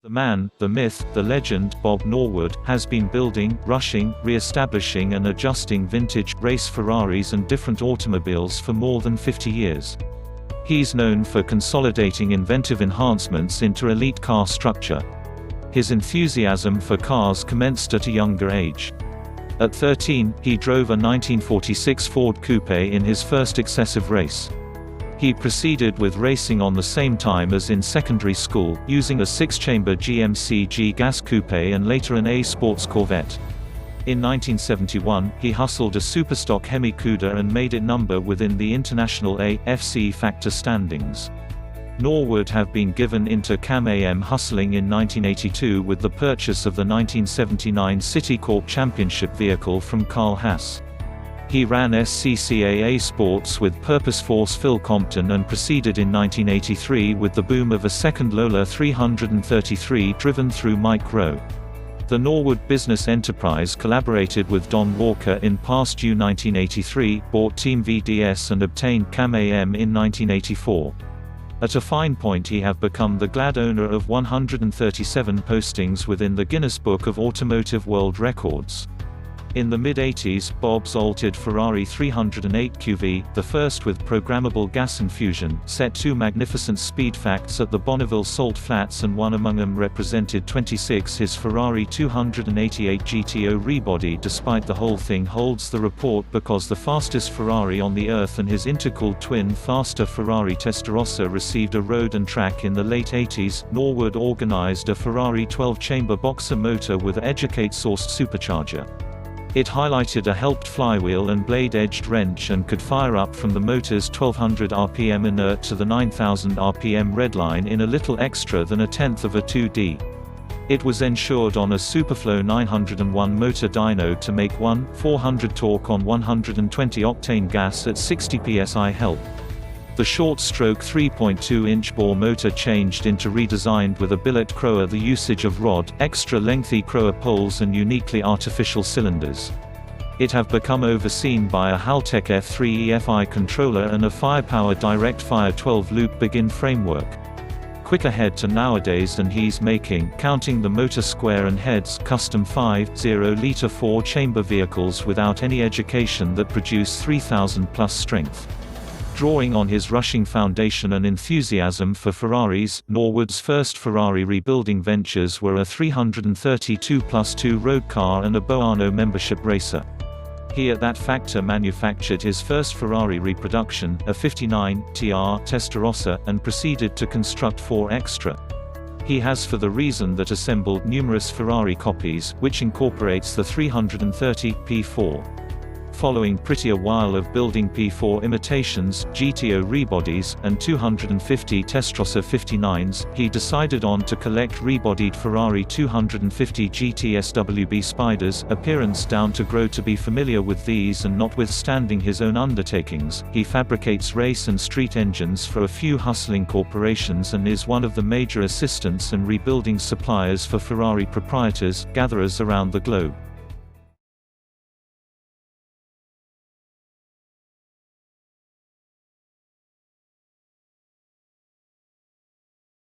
The man, the myth, the legend, Bob Norwood, has been building, rushing, re-establishing and adjusting vintage, race Ferraris and different automobiles for more than 50 years. He's known for consolidating inventive enhancements into elite car structure. His enthusiasm for cars commenced at a younger age. At 13, he drove a 1946 Ford Coupe in his first excessive race. He proceeded with racing on the same time as in secondary school, using a 6-chamber GMC G gas coupe and later an A Sports Corvette. In 1971, he hustled a superstock Hemi Cuda and made it number within the international A.F.C. factor standings. Norwood have been given into Cam-Am hustling in 1982 with the purchase of the 1979 Citicorp Championship vehicle from Carl Haas. He ran SCCAA Sports with Purpose Force Phil Compton and proceeded in 1983 with the boom of a second Lola 333 driven through Mike Rowe. The Norwood business enterprise collaborated with Don Walker in past due 1983, bought Team VDS and obtained Cam-Am in 1984. At a fine point he have become the glad owner of 137 postings within the Guinness Book of Automotive World Records. In the mid-80s, Bob's altered Ferrari 308 QV, the first with programmable gas infusion, set 2 magnificent speed facts at the Bonneville Salt Flats, and one among them represented 26. His Ferrari 288 GTO rebody, despite the whole thing, holds the report because the fastest Ferrari on the earth and his intercooled twin faster Ferrari Testarossa received a road and track in the late 80s. Norwood organized a Ferrari 12-chamber boxer motor with a educate-sourced supercharger. It highlighted a helped flywheel and blade-edged wrench and could fire up from the motor's 1200 rpm inert to the 9000 rpm redline in a little extra than a tenth of a 2D. It was ensured on a Superflow 901 motor dyno to make 400 torque on 120 octane gas at 60 psi help. The short-stroke 3.2-inch bore motor changed into redesigned with a billet crower, the usage of rod, extra lengthy crower poles and uniquely artificial cylinders. It have become overseen by a Haltech F3 EFI controller and a Firepower Direct Fire 12-loop begin framework. Quick ahead to nowadays, and he's making, counting the motor square and heads, custom 5.0-liter 4-chamber vehicles without any education that produce 3,000+ strength. Drawing on his rushing foundation and enthusiasm for Ferraris, Norwood's first Ferrari rebuilding ventures were a 332+2 road car and a Boano membership racer. He at that factor manufactured his first Ferrari reproduction, a 59 TR Testarossa, and proceeded to construct 4 extra. He has for the reason that assembled numerous Ferrari copies, which incorporates the 330 P4. Following pretty a while of building P4 imitations, GTO rebodies, and 250 Testarossa 59s, he decided on to collect rebodied Ferrari 250 GT SWB Spiders. Appearance down to grow to be familiar with these, and notwithstanding his own undertakings, he fabricates race and street engines for a few hustling corporations and is one of the major assistants and rebuilding suppliers for Ferrari proprietors, gatherers around the globe.